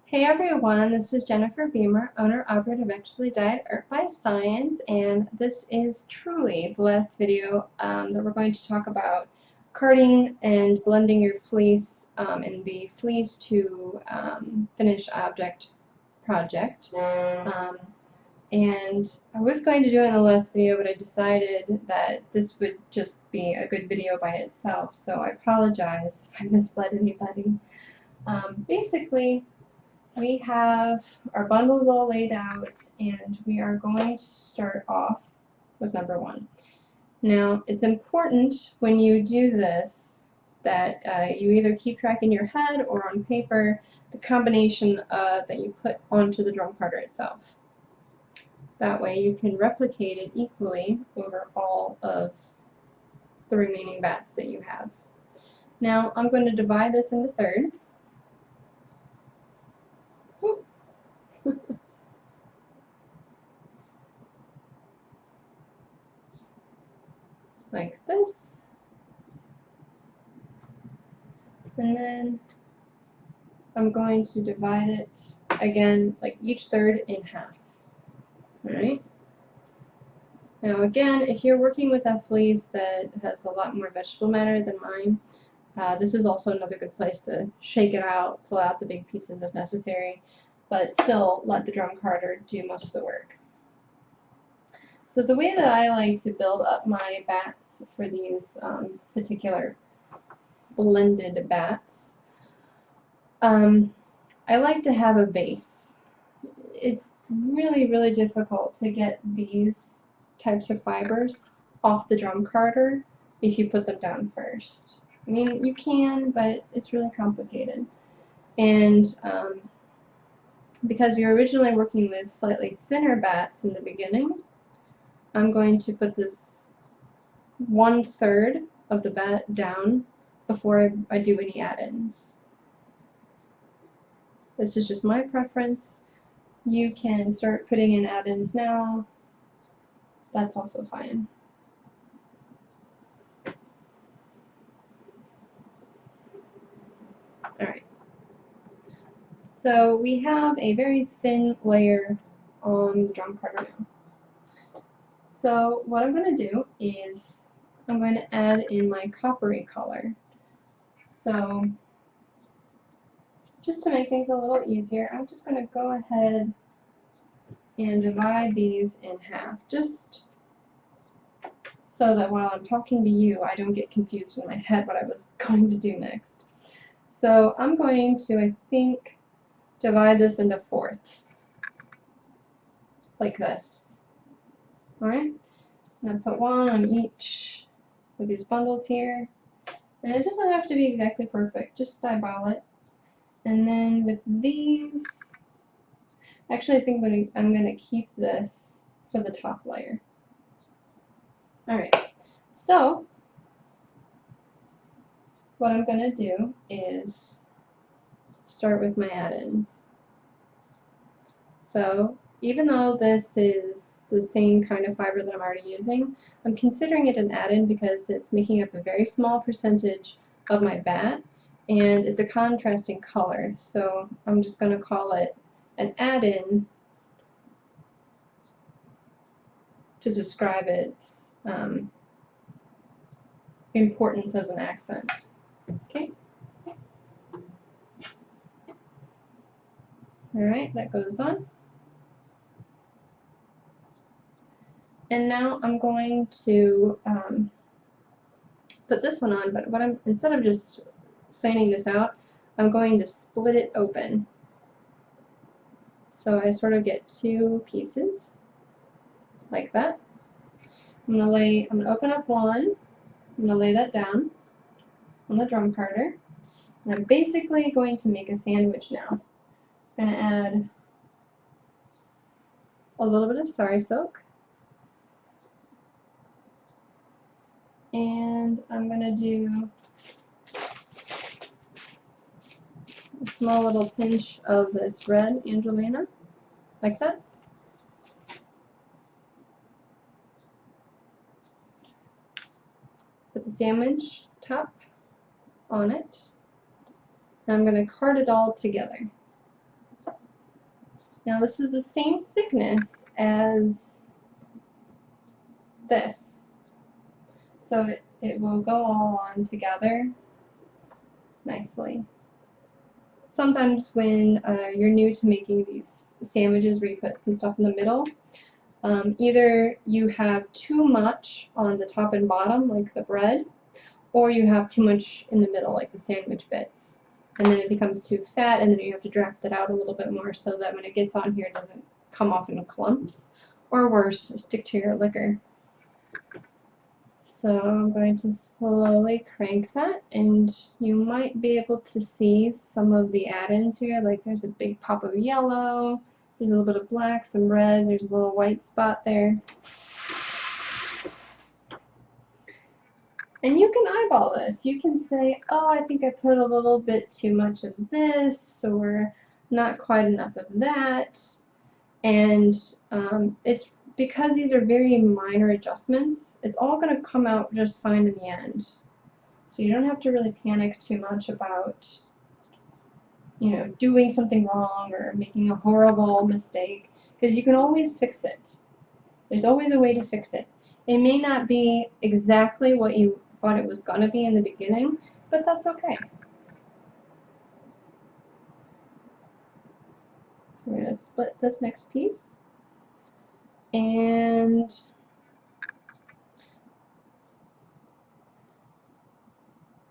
Hey everyone, this is Jennifer Beamer, owner-operator of Actually Dyed Art by Science, and this is truly the last video that we're going to talk about carding and blending your fleece in the fleece to finished object project. And I was going to do it in the last video, but I decided that this would just be a good video by itself, so I apologize if I misled anybody. Basically, we have our bundles all laid out, and we are going to start off with number one. Now, it's important when you do this that you either keep track in your head or on paper the combination that you put onto the drum carder itself. That way you can replicate it equally over all of the remaining bats that you have. Now, I'm going to divide this into thirds. Like this, and then I'm going to divide it again, like each third in half. Alright? Now again, if you're working with a fleece that has a lot more vegetable matter than mine, this is also another good place to shake it out, pull out the big pieces if necessary, but still let the drum carder do most of the work. So the way that I like to build up my bats for these particular blended bats, I like to have a base. It's really difficult to get these types of fibers off the drum carder if you put them down first. I mean, you can, but it's really complicated. And because we were originally working with slightly thinner bats in the beginning, I'm going to put this 1/3 of the bat down before I do any add-ins. This is just my preference. You can start putting in add-ins now. That's also fine. Alright. So we have a very thin layer on the drum carder now. So what I'm going to do is I'm going to add in my coppery color. So just to make things a little easier, I'm just going to go ahead and divide these in half, just so that while I'm talking to you, I don't get confused in my head what I was going to do next. So I'm going to, I think, divide this into fourths, like this. Alright? I'm going to put one on each of these bundles here. And it doesn't have to be exactly perfect, just eyeball it. And then with these, actually I think I'm going to keep this for the top layer. Alright, so what I'm going to do is start with my add-ins. So even though this is the same kind of fiber that I'm already using, I'm considering it an add-in because it's making up a very small percentage of my bat, and it's a contrasting color, so I'm just going to call it an add-in to describe its importance as an accent. Okay? Alright, that goes on. And now I'm going to put this one on, but instead of just fanning this out, I'm going to split it open. So I sort of get two pieces, like that. I'm gonna open up one, I'm gonna lay that down on the drum carder, and I'm basically going to make a sandwich now. I'm gonna add a little bit of sari silk, and I'm gonna do a small little pinch of this red Angelina, like that. Put the sandwich top on it, and I'm going to card it all together. Now this is the same thickness as this, so it will go all on together nicely. Sometimes when you're new to making these sandwiches where you put some stuff in the middle, either you have too much on the top and bottom, like the bread, or you have too much in the middle, like the sandwich bits. And then it becomes too fat, and then you have to draft it out a little bit more so that when it gets on here, it doesn't come off in clumps, or worse, stick to your liquor. So I'm going to slowly crank that, and you might be able to see some of the add-ins here. Like there's a big pop of yellow, there's a little bit of black, some red, there's a little white spot there. And you can eyeball this. You can say, oh, I think I put a little bit too much of this, or not quite enough of that. And it's because these are very minor adjustments, it's all going to come out just fine in the end. So you don't have to really panic too much about, you know, doing something wrong or making a horrible mistake, because you can always fix it. There's always a way to fix it. It may not be exactly what you thought it was going to be in the beginning, but that's okay. So we're going to split this next piece. And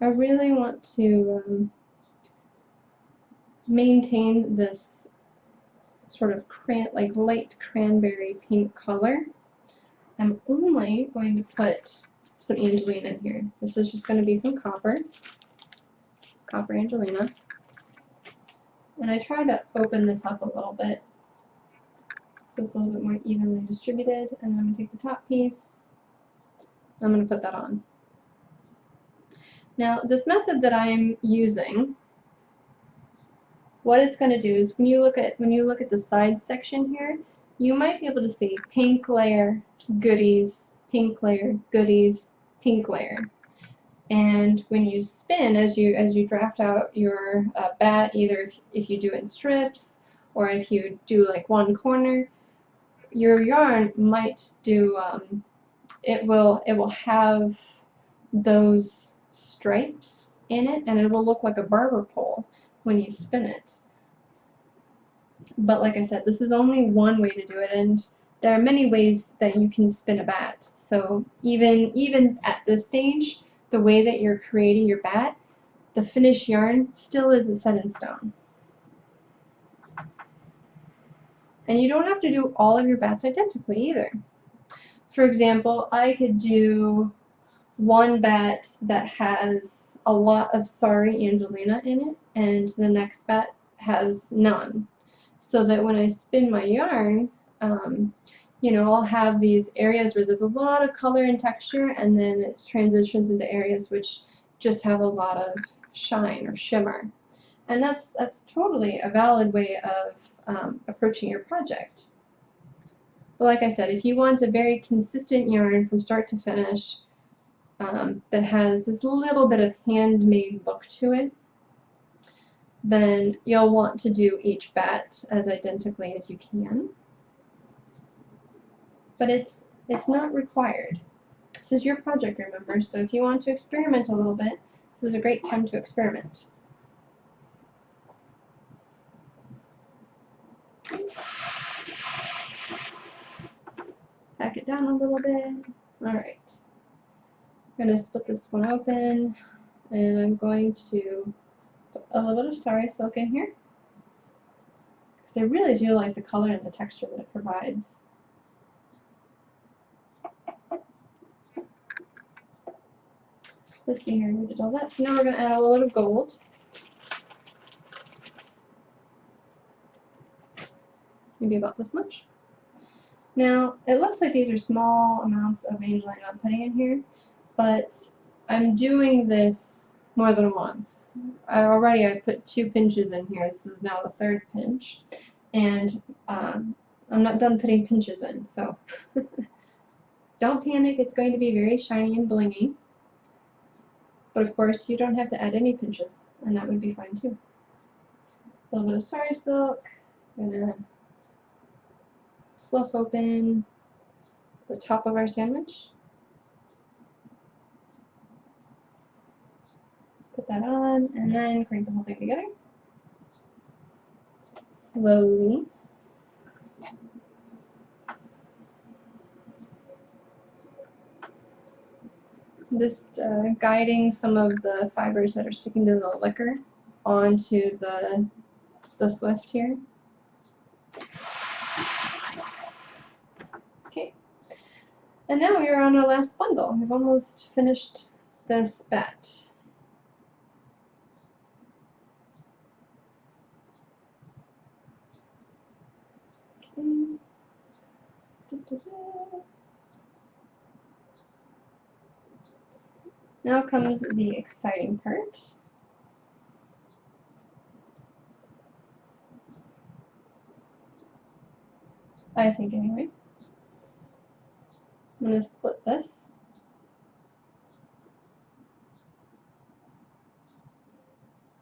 I really want to maintain this sort of like light cranberry pink color. I'm only going to put some Angelina in here. This is just going to be some copper Angelina. And I try to open this up a little bit so it's a little bit more evenly distributed. And then I'm going to take the top piece, I'm going to put that on. Now this method that I'm using, what it's going to do is when you look at the side section here, you might be able to see pink layer, goodies, pink layer, goodies, pink layer. And when you spin, as you draft out your bat, either if you do it in strips or if you do like one corner, your yarn might do it will have those stripes in it, and it will look like a barber pole when you spin it. But like I said, this is only one way to do it, and there are many ways that you can spin a bat. So even at this stage, the way that you're creating your bat, the finished yarn still isn't set in stone. And you don't have to do all of your bats identically either. For example, I could do one bat that has a lot of Sorry Angelina in it, and the next bat has none. So that when I spin my yarn, you know, I'll have these areas where there's a lot of color and texture, and then it transitions into areas which just have a lot of shine or shimmer. And that's totally a valid way of approaching your project. But like I said, if you want a very consistent yarn from start to finish that has this little bit of handmade look to it, then you'll want to do each bat as identically as you can. But it's not required. This is your project, remember, so if you want to experiment a little bit, this is a great time to experiment. Back it down a little bit. Alright. I'm going to split this one open, and I'm going to put a little bit of Sorry Silk in here, because I really do like the color and the texture that it provides. Let's see here, we did all that. So now we're going to add a little bit of gold. Maybe about this much. Now, it looks like these are small amounts of Angelina I'm putting in here, but I'm doing this more than once. I put 2 pinches in here. This is now the 3rd pinch. And I'm not done putting pinches in, so don't panic. It's going to be very shiny and blingy. But of course, you don't have to add any pinches, and that would be fine too. A little bit of Sorry Silk. I'm going to fluff open the top of our sandwich. Put that on, and then crank the whole thing together. Slowly. Just guiding some of the fibers that are sticking to the liquor onto the Swift here. Okay. And now we are on our last bundle. We've almost finished this batch. Okay. Now comes the exciting part. I think anyway. I'm going to split this.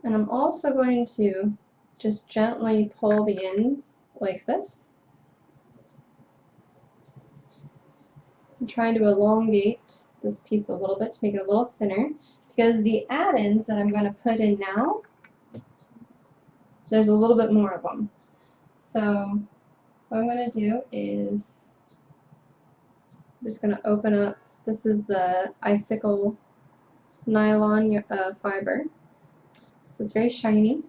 And I'm also going to just gently pull the ends like this. I'm trying to elongate this piece a little bit to make it a little thinner, because the add-ins that I'm going to put in now, there's a little bit more of them. So what I'm going to do is I'm just going to open up, this is the icicle nylon fiber, so it's very shiny.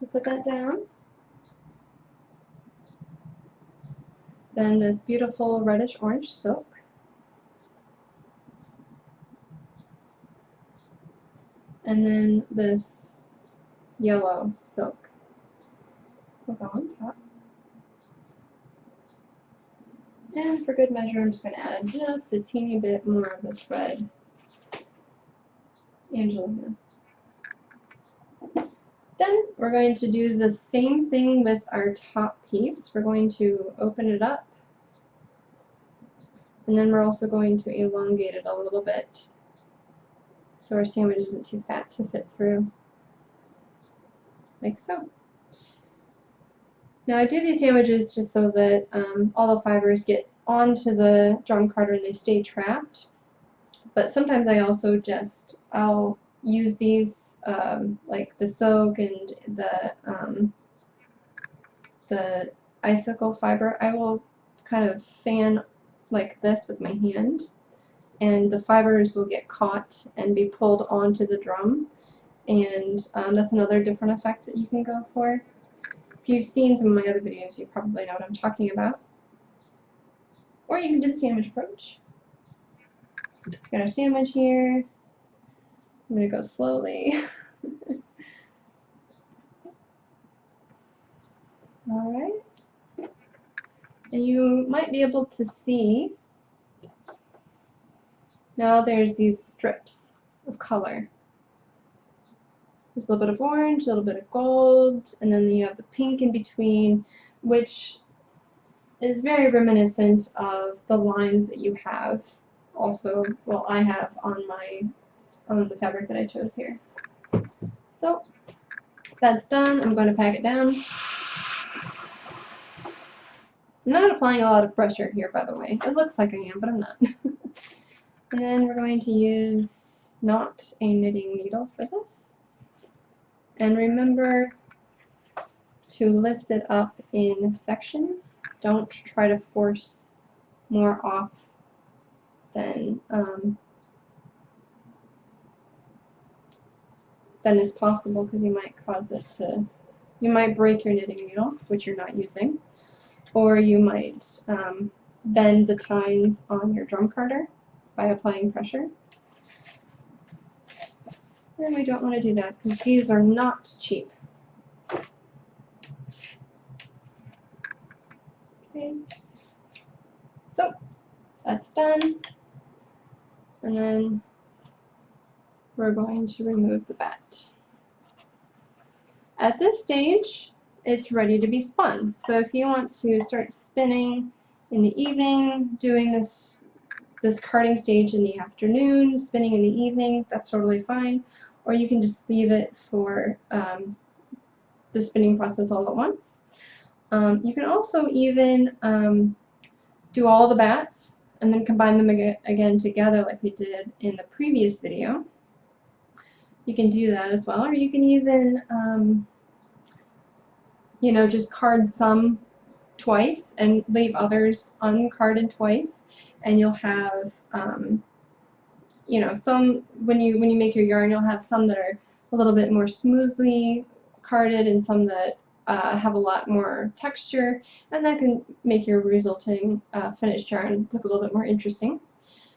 So put that down. Then this beautiful reddish orange silk. And then this yellow silk will go on top. And for good measure, I'm just going to add just a teeny bit more of this red Angelina. Then we're going to do the same thing with our top piece. We're going to open it up, and then we're also going to elongate it a little bit so our sandwich isn't too fat to fit through, like so. Now I do these sandwiches just so that all the fibers get onto the drum carder and they stay trapped, but sometimes I also I'll use these like the silk and the icicle fiber. I will kind of fan like this with my hand, and the fibers will get caught and be pulled onto the drum, and that's another different effect that you can go for. If you've seen some of my other videos, you probably know what I'm talking about. Or you can do the sandwich approach. Just got our sandwich here. I'm going to go slowly. Alright. And you might be able to see, now there's these strips of color. There's a little bit of orange, a little bit of gold, and then you have the pink in between, which is very reminiscent of the lines that you have also, well, I have on the fabric that I chose here. So that's done. I'm going to pack it down. I'm not applying a lot of pressure here, by the way. It looks like I am, but I'm not. And then we're going to use not a knitting needle for this. And remember to lift it up in sections. Don't try to force more off than is possible, because you might cause it to, you might break your knitting needle, which you're not using, or you might bend the tines on your drum carder by applying pressure. And we don't want to do that because these are not cheap. Okay, so that's done, and then we're going to remove the bat. At this stage, it's ready to be spun. So if you want to start spinning in the evening, doing this carding stage in the afternoon, spinning in the evening, that's totally fine. Or you can just leave it for the spinning process all at once. You can also even do all the bats and then combine them again together like we did in the previous video. You can do that as well, or you can even, you know, just card some twice and leave others uncarded twice, and you'll have, you know, some when you make your yarn, you'll have some that are a little bit more smoothly carded and some that have a lot more texture, and that can make your resulting finished yarn look a little bit more interesting.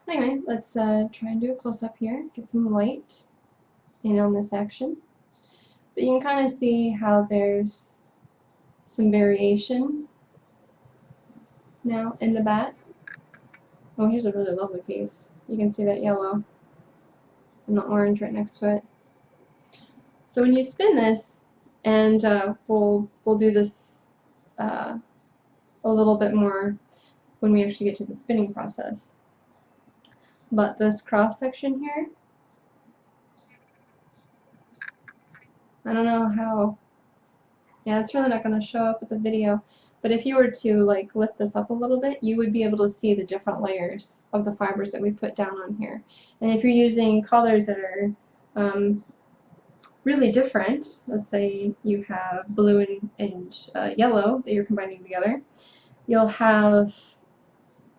Anyway, let's try and do a close-up here, get some light in on this action. But you can kind of see how there's some variation now in the bat. Oh, here's a really lovely piece. You can see that yellow and the orange right next to it. So when you spin this, and we'll do this a little bit more when we actually get to the spinning process. But this cross section here, I don't know how, yeah, it's really not going to show up with the video, but if you were to like lift this up a little bit, you would be able to see the different layers of the fibers that we put down on here. And if you're using colors that are really different, let's say you have blue and yellow that you're combining together, you'll have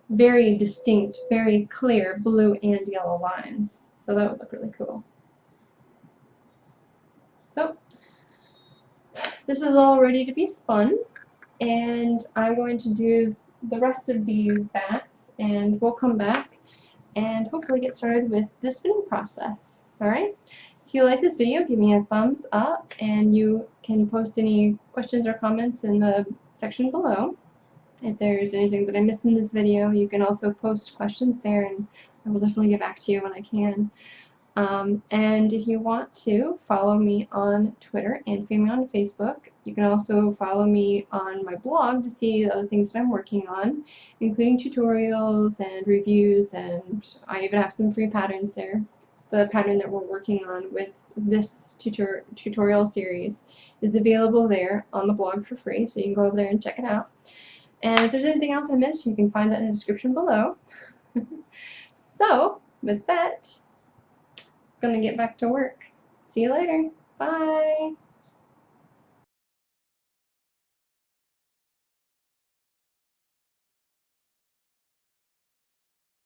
very distinct, very clear blue and yellow lines. So that would look really cool. So this is all ready to be spun, and I'm going to do the rest of these bats, and we'll come back and hopefully get started with the spinning process. Alright? If you like this video, give me a thumbs up, and you can post any questions or comments in the section below. If there's anything that I missed in this video, you can also post questions there, and I will definitely get back to you when I can. And if you want to follow me on Twitter and follow me on Facebook, you can also follow me on my blog to see the other things that I'm working on, including tutorials and reviews, and I even have some free patterns there. The pattern that we're working on with this tutorial series is available there on the blog for free, so you can go over there and check it out. And if there's anything else I missed, you can find that in the description below. So, with that, I'm gonna get back to work. See you later. Bye.